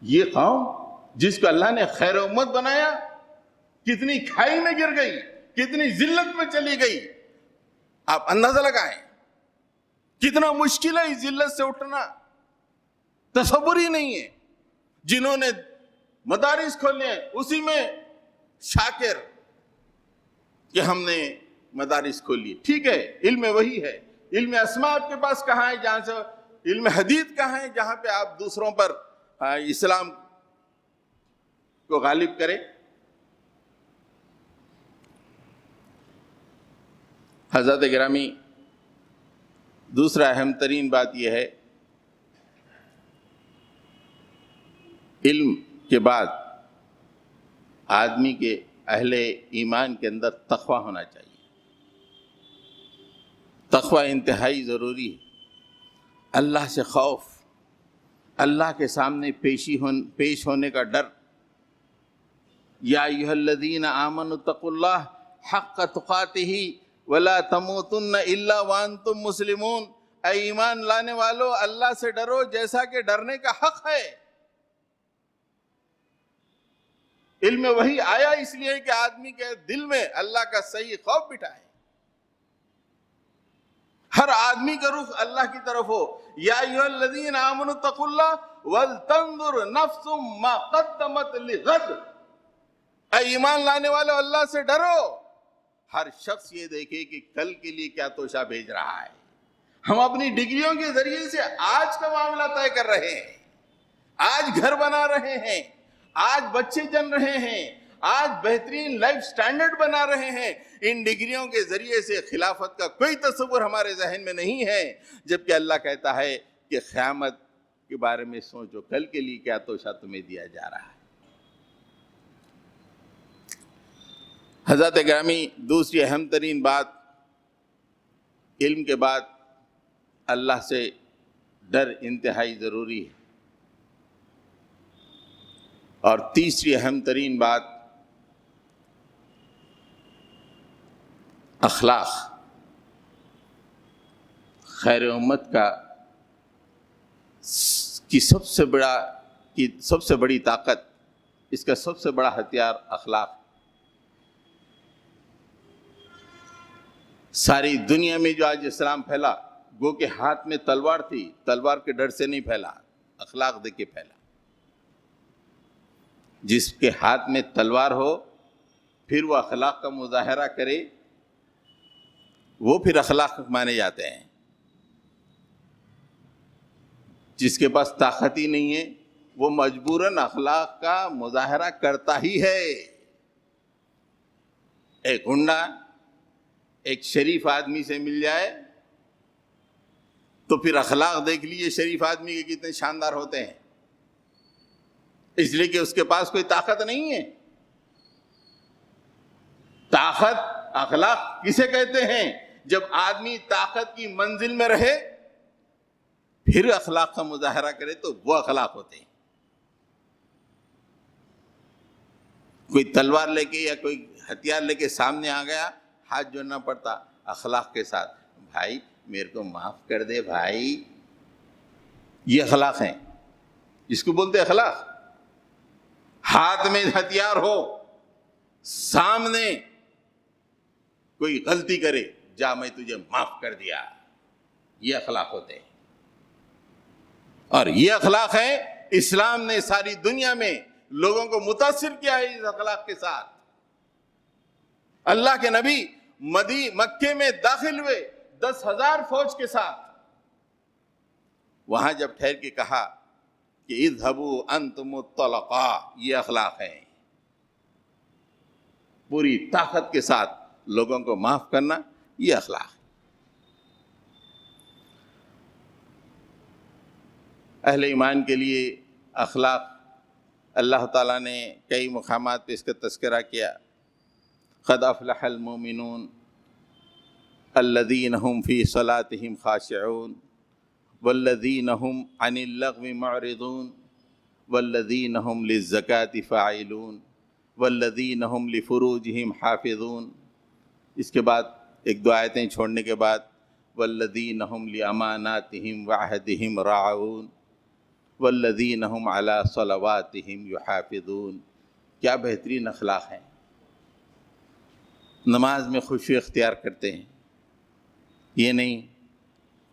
یہ قوم جس کو اللہ نے خیر امت بنایا کتنی کھائی میں گر گئی، کتنی ذلت میں چلی گئی، آپ اندازہ لگائیں کتنا مشکل ہے اس ذلت سے اٹھنا، تصور ہی نہیں ہے۔ جنہوں نے مدارس کھولے ہیں اسی میں شاکر کہ ہم نے مدارس کھولی، ٹھیک ہے، علم وہی ہے، علم اسماء آپ کے پاس کہاں ہے جہاں سے، علم حدیث کہاں ہے جہاں پہ آپ دوسروں پر اسلام کو غالب کرے۔ حضرات گرامی، دوسرا اہم ترین بات یہ ہے، علم کے بعد آدمی کے اہل ایمان کے اندر تقوی ہونا چاہیے۔ تقوی انتہائی ضروری ہے، اللہ سے خوف، اللہ کے سامنے پیش ہونے کا ڈر۔ یا ایھا الذین آمنوا اتقوا اللہ حق تقاتہ ولا تموتن الا وانتم مسلمون، اے ایمان لانے والو اللہ سے ڈرو جیسا کہ ڈرنے کا حق ہے۔ علم وہی آیا اس لیے کہ آدمی کے دل میں اللہ کا صحیح خوف بٹھائے، ہر آدمی کا رخ اللہ کی طرف ہو۔ یا ایھا الذین آمنوا اتقوا اللہ ولتنظر نفس ما قدمت لغد، اے ایمان لانے والو اللہ سے ڈرو، ہر شخص یہ دیکھے کہ کل کے لیے کیا توشہ بھیج رہا ہے۔ ہم اپنی ڈگریوں کے ذریعے سے آج کا معاملہ طے کر رہے ہیں، آج گھر بنا رہے ہیں، آج بچے جن رہے ہیں، آج بہترین لائف سٹینڈرڈ بنا رہے ہیں۔ ان ڈگریوں کے ذریعے سے خلافت کا کوئی تصور ہمارے ذہن میں نہیں ہے، جبکہ اللہ کہتا ہے کہ قیامت کے بارے میں سوچو، کل کے لیے کیا توشہ تمہیں دیا جا رہا ہے۔ حضرات گرامی، دوسری اہم ترین بات، علم کے بعد اللہ سے ڈر انتہائی ضروری ہے۔ اور تیسری اہم ترین بات، اخلاق۔ خیر امت کی سب سے بڑی طاقت، اس کا سب سے بڑا ہتھیار اخلاق۔ ساری دنیا میں جو آج اسلام پھیلا، گو کہ ہاتھ میں تلوار تھی، تلوار کے ڈر سے نہیں پھیلا، اخلاق دیکھ کے پھیلا۔ جس کے ہاتھ میں تلوار ہو پھر وہ اخلاق کا مظاہرہ کرے، وہ پھر اخلاق مانے جاتے ہیں۔ جس کے پاس طاقت ہی نہیں ہے وہ مجبوراً اخلاق کا مظاہرہ کرتا ہی ہے۔ ایک گنڈا ایک شریف آدمی سے مل جائے تو پھر اخلاق دیکھ لیجیے شریف آدمی کے کتنے شاندار ہوتے ہیں، اس لیے کہ اس کے پاس کوئی طاقت نہیں ہے۔ طاقت، اخلاق کسے کہتے ہیں؟ جب آدمی طاقت کی منزل میں رہے پھر اخلاق کا مظاہرہ کرے تو وہ اخلاق ہوتے ہیں۔ کوئی تلوار لے کے یا کوئی ہتھیار لے کے سامنے آ گیا، ہاتھ جوڑنا پڑتا اخلاق کے ساتھ، بھائی میرے کو معاف کر دے بھائی، یہ اخلاق ہیں، اس کو بولتے اخلاق۔ ہاتھ میں ہتھیار ہو، سامنے کوئی غلطی کرے، جا میں تجھے معاف کر دیا، یہ اخلاق ہوتے ہیں۔ اور یہ اخلاق ہے، اسلام نے ساری دنیا میں لوگوں کو متاثر کیا ہے اس اخلاق کے ساتھ۔ اللہ کے نبی مکے میں داخل ہوئے 10,000 فوج کے ساتھ، وہاں جب ٹھہر کے کہا کہ اذهبوا انتم الطلقاء، یہ اخلاق ہے۔ پوری طاقت کے ساتھ لوگوں کو معاف کرنا، یہ اخلاق ہے۔ اہل ایمان کے لیے اخلاق اللہ تعالیٰ نے کئی مقامات پہ اس کا تذکرہ کیا۔ قد افلح المؤمنون الذین هم فی صلاتهم خاشعون والذین هم عن اللغو معرضون والذین هم للزکاة فاعلون والذین هم لفروجهم حافظون۔ اس کے بعد ایک دو آیتیں چھوڑنے کے بعد والذین هم لاماناتهم وعہدهم راعون والذین هم علی صلواتهم یحافظون۔ کیا بہترین اخلاق ہیں۔ نماز میں خشوع اختیار کرتے ہیں، یہ نہیں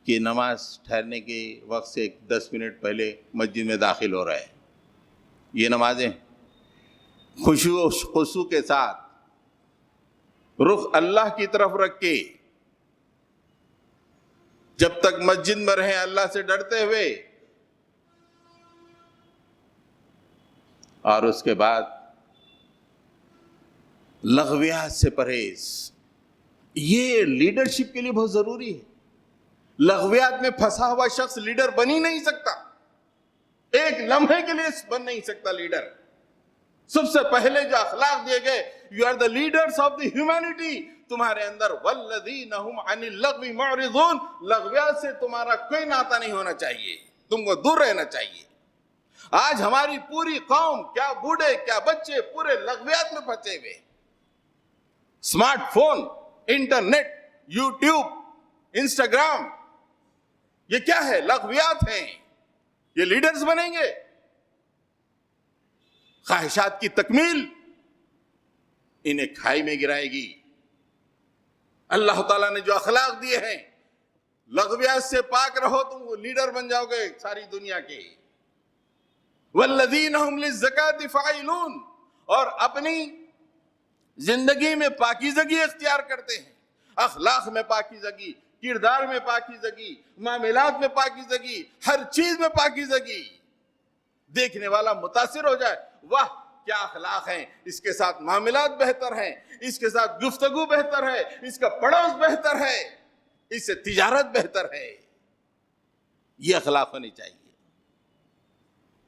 کہ نماز ٹھہرنے کے وقت سے 10 منٹ پہلے مسجد میں داخل ہو رہا ہے۔ یہ نمازیں خشوع و خضوع کے ساتھ رخ اللہ کی طرف رکھ کے جب تک مسجد میں رہیں اللہ سے ڈرتے ہوئے، اور اس کے بعد لغویات سے پرہیز۔ یہ لیڈرشپ کے لیے بہت ضروری ہے۔ لغویات میں پھنسا ہوا شخص لیڈر بن ہی نہیں سکتا، ایک لمحے کے لیے بن نہیں سکتا لیڈر۔ سب سے پہلے جو اخلاق دیے گئے، you are the leaders of the humanity, تمہارے اندر والذین هم عن اللغو معرضون، لغویات سے تمہارا کوئی ناطہ نہیں ہونا چاہیے، تم کو دور رہنا چاہیے۔ آج ہماری پوری قوم، کیا بوڑھے کیا بچے، پورے لغویات میں پھنسے ہوئے۔ Smart phone, internet, YouTube, Instagram, یہ کیا ہے؟ لغویات ہیں۔ یہ لیڈرز بنیں گے؟ خواہشات کی تکمیل انہیں کھائی میں گرائے گی۔ اللہ تعالیٰ نے جو اخلاق دیے ہیں، لغویات سے پاک رہو، تم وہ لیڈر بن جاؤ گے ساری دنیا کے۔ والذین هم للزکاة فاعلون، اور اپنی زندگی میں پاکیزگی اختیار کرتے ہیں، اخلاق میں پاکیزگی، کردار میں پاکیزگی، معاملات میں پاکیزگی، ہر چیز میں پاکیزگی۔ دیکھنے والا متاثر ہو جائے، واہ کیا اخلاق ہیں، اس کے ساتھ معاملات بہتر ہیں، اس کے ساتھ گفتگو بہتر ہے، اس کا پڑوس بہتر ہے، اس سے تجارت بہتر ہے۔ یہ اخلاق ہونی چاہیے۔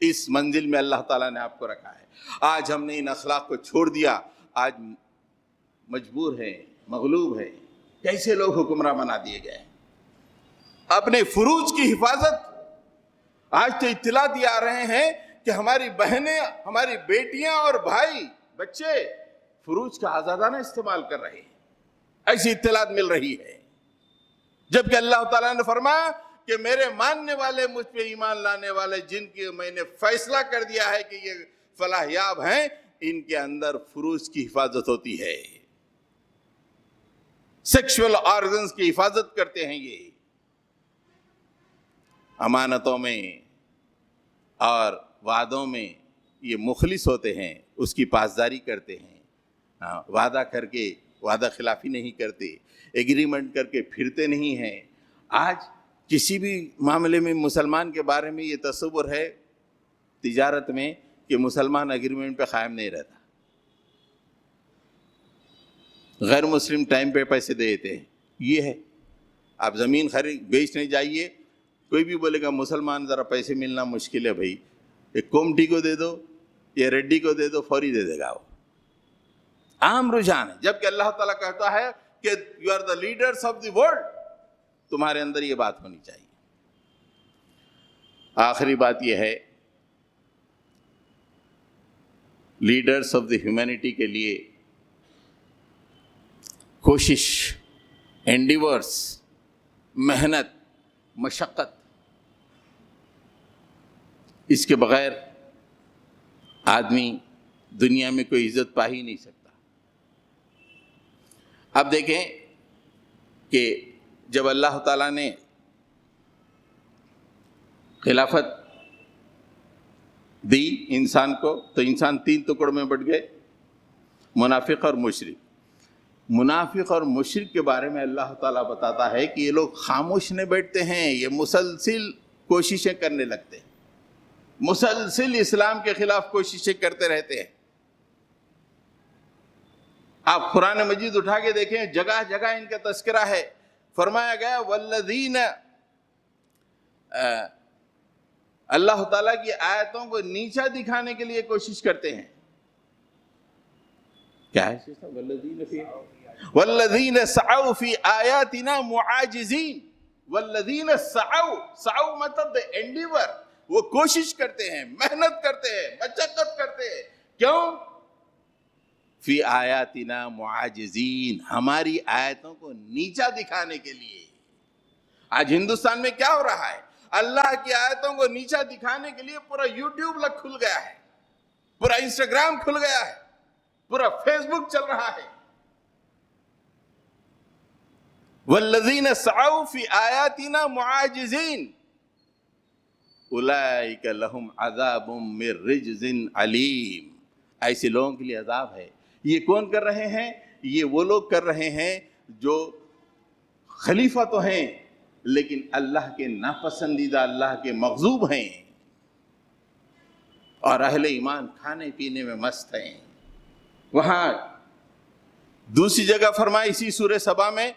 اس منزل میں اللہ تعالیٰ نے آپ کو رکھا ہے۔ آج ہم نے ان اخلاق کو چھوڑ دیا، آج مجبور ہے، مغلوب ہے۔ کیسے لوگ حکمراں بنا دیے گئے ہیں۔ اپنے فروج کی حفاظت، آج تو اطلاعات یہ آ رہے ہیں کہ ہماری بہنیں، ہماری بیٹیاں اور بھائی بچے فروج کا آزادانہ استعمال کر رہے ہیں، ایسی اطلاعات مل رہی ہے۔ جبکہ اللہ تعالیٰ نے فرمایا کہ میرے ماننے والے، مجھ پہ ایمان لانے والے، جن کی میں نے فیصلہ کر دیا ہے کہ یہ فلاح یاب ہیں، ان کے اندر فروج کی حفاظت ہوتی ہے، سیکشول آرگنز کی حفاظت کرتے ہیں۔ یہ امانتوں میں اور وعدوں میں یہ مخلص ہوتے ہیں، اس کی پاسداری کرتے ہیں، وعدہ کر کے وعدہ خلافی نہیں کرتے، ایگریمنٹ کر کے پھرتے نہیں ہیں۔ آج کسی بھی معاملے میں مسلمان کے بارے میں یہ تصور ہے تجارت میں کہ مسلمان ایگریمنٹ پہ قائم نہیں رہتا، غیر مسلم ٹائم پہ پیسے دے دیتے ہیں۔ یہ ہے، آپ زمین خرید بیچنے جائیے، کوئی بھی بولے گا مسلمان ذرا پیسے ملنا مشکل ہے بھائی، ایک کومٹی کو دے دو یا ریڈی کو دے دو، فوری دے دے گا وہ۔ عام رجحان ہے، جبکہ اللہ تعالیٰ کہتا ہے کہ you are the leaders of the world, تمہارے اندر یہ بات ہونی چاہیے۔ آخری بات یہ ہے، لیڈرز آف دی ہیومینٹی کے لیے کوشش، اینڈیورس، محنت، مشقت، اس کے بغیر آدمی دنیا میں کوئی عزت پا ہی نہیں سکتا۔ اب دیکھیں کہ جب اللہ تعالیٰ نے خلافت دی انسان کو، تو انسان 3 ٹکڑوں میں بٹ گئے، منافق اور مشرک۔ منافق اور مشرک کے بارے میں اللہ تعالیٰ بتاتا ہے کہ یہ لوگ خاموش نہیں بیٹھتے ہیں، یہ مسلسل کوششیں کرنے لگتے ہیں، مسلسل اسلام کے خلاف کوششیں کرتے رہتے ہیں۔ آپ قرآن مجید اٹھا کے دیکھیں، جگہ جگہ ان کا تذکرہ ہے. فرمایا گیا والذین، اللہ تعالیٰ کی آیتوں کو نیچا دکھانے کے لیے کوشش کرتے ہیں. کیا ہے؟ والذین سعوا فی آیاتنا معاجزین. والذین سعوا مطلب انڈیور، وہ کوشش کرتے ہیں، محنت کرتے ہیں، مشقت کرتے ہیں. کیوں؟ فی آیاتنا معاجزین، ہماری آیتوں کو نیچا دکھانے کے لیے. آج ہندوستان میں کیا ہو رہا ہے؟ اللہ کی آیتوں کو نیچا دکھانے کے لیے پورا یوٹیوب کھل گیا ہے، پورا انسٹاگرام کھل گیا ہے، پورا فیس بک چل رہا ہے. والذین سعوا فی آیاتنا معاجزین اولئک لہم عذاب من رجز علیم. ایسے لوگوں کے لیے عذاب ہے. یہ کون کر رہے ہیں؟ یہ وہ لوگ کر رہے ہیں جو خلیفہ تو ہیں لیکن اللہ کے ناپسندیدہ، اللہ کے مغضوب ہیں، اور اہل ایمان کھانے پینے میں مست ہیں. وہاں دوسری جگہ فرمایا اسی سورہ سبا میں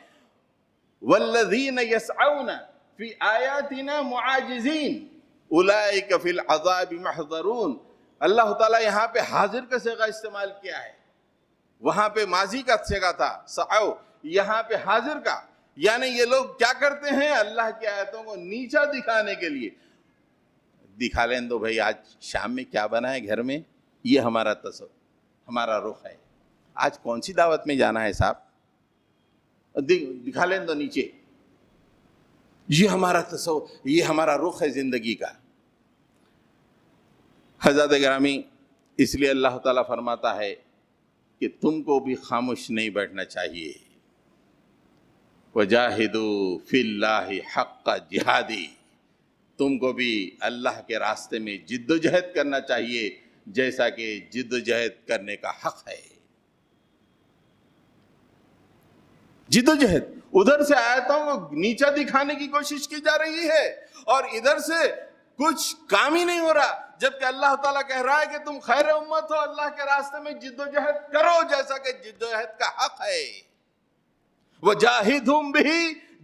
والذین یسعون فی آیاتنا معاجزین اولئک فی العذاب محضرون. اللہ تعالیٰ یہاں پہ حاضر کا صیغہ استعمال کیا ہے. وہاں پہ ماضی کا صیغہ تھا سعو، یہاں پہ حاضر کا. یعنی یہ لوگ کیا کرتے ہیں؟ اللہ کی آیتوں کو نیچا دکھانے کے لیے. دکھا لیں دو بھائی آج شام میں کیا بنا ہے گھر میں، یہ ہمارا تصور، ہمارا رخ ہے. آج کون سی دعوت میں جانا ہے صاحب، دکھا لیں دو نیچے. یہ ہمارا تصور، یہ ہمارا رخ ہے زندگی کا. حضرات گرامی، اس لیے اللہ تعالیٰ فرماتا ہے کہ تم کو بھی خاموش نہیں بیٹھنا چاہیے. وَجَاهِدُوا فِي اللَّهِ حَقَّ جِهَادِهِ، تم کو بھی اللہ کے راستے میں جد و جہد کرنا چاہیے جیسا کہ جد و جہد کرنے کا حق ہے. جد و جہد، ادھر سے آیتوں کو نیچا دکھانے کی کوشش کی جا رہی ہے اور ادھر سے کچھ کام ہی نہیں ہو رہا، جبکہ اللہ تعالیٰ کہہ رہا ہے کہ تم خیر امت ہو، اللہ کے راستے میں جد و جہد کرو جیسا کہ جد و جہد کا حق ہے. وَجَاهِدْهُمْ بِهِ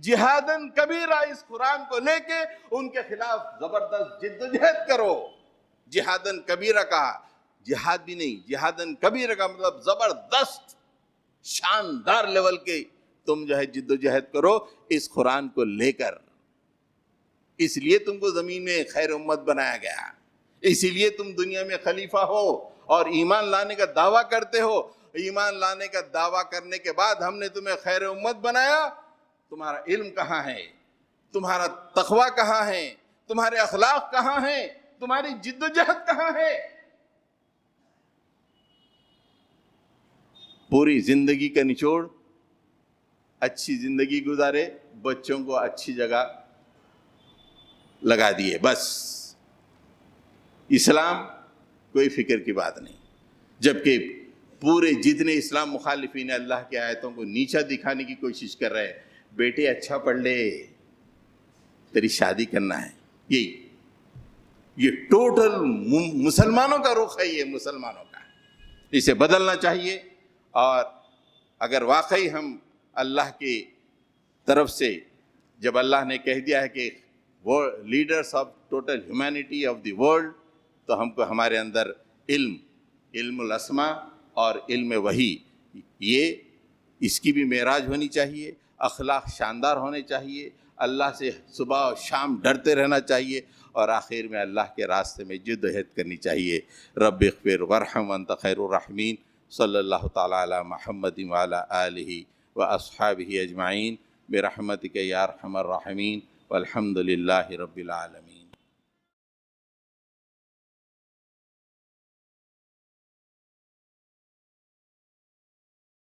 جہادًا کبیرہ، اس قرآن کو لے کے ان کے خلاف زبردست جد و جہد کرو. جہادًا کبیرہ کہا، جہاد بھی نہیں، جہادًا کبیرہ کا مطلب زبردست شاندار لیول کے تم جو ہے جد و جہد کرو اس قرآن کو لے کر. اس لیے تم کو زمین میں خیر امت بنایا گیا، اسی لیے تم دنیا میں خلیفہ ہو اور ایمان لانے کا دعویٰ کرتے ہو. ایمان لانے کا دعویٰ کرنے کے بعد ہم نے تمہیں خیر امت بنایا. تمہارا علم کہاں ہے؟ تمہارا تقویٰ کہاں ہے؟ تمہارے اخلاق کہاں ہیں؟ تمہاری جد و جہد کہاں ہے؟ پوری زندگی کا نچوڑ اچھی زندگی گزارے، بچوں کو اچھی جگہ لگا دیے، بس. اسلام کوئی فکر کی بات نہیں. جبکہ پورے جتنے اسلام مخالفین اللہ کی آیتوں کو نیچا دکھانے کی کوشش کر رہے ہیں. بیٹے اچھا پڑھ لے، تیری شادی کرنا ہے. یہ ٹوٹل مسلمانوں کا رخ ہے، یہ مسلمانوں کا. اسے بدلنا چاہیے. اور اگر واقعی ہم اللہ کی طرف سے، جب اللہ نے کہہ دیا ہے کہ وہ leaders of total humanity of the world, تو ہم کو ہمارے اندر علم الاسماء اور علم وحی، یہ اس کی بھی معراج ہونی چاہیے. اخلاق شاندار ہونے چاہیے، اللہ سے صبح و شام ڈرتے رہنا چاہیے، اور آخر میں اللہ کے راستے میں جد و جہد کرنی چاہیے. رب اغفر وارحم وانت خیر الراحمین. صلی اللہ تعالی علی محمد وعلی آلہ واصحابہ اجمعین برحمتک یا ارحم الراحمین والحمد للہ رب العالمین.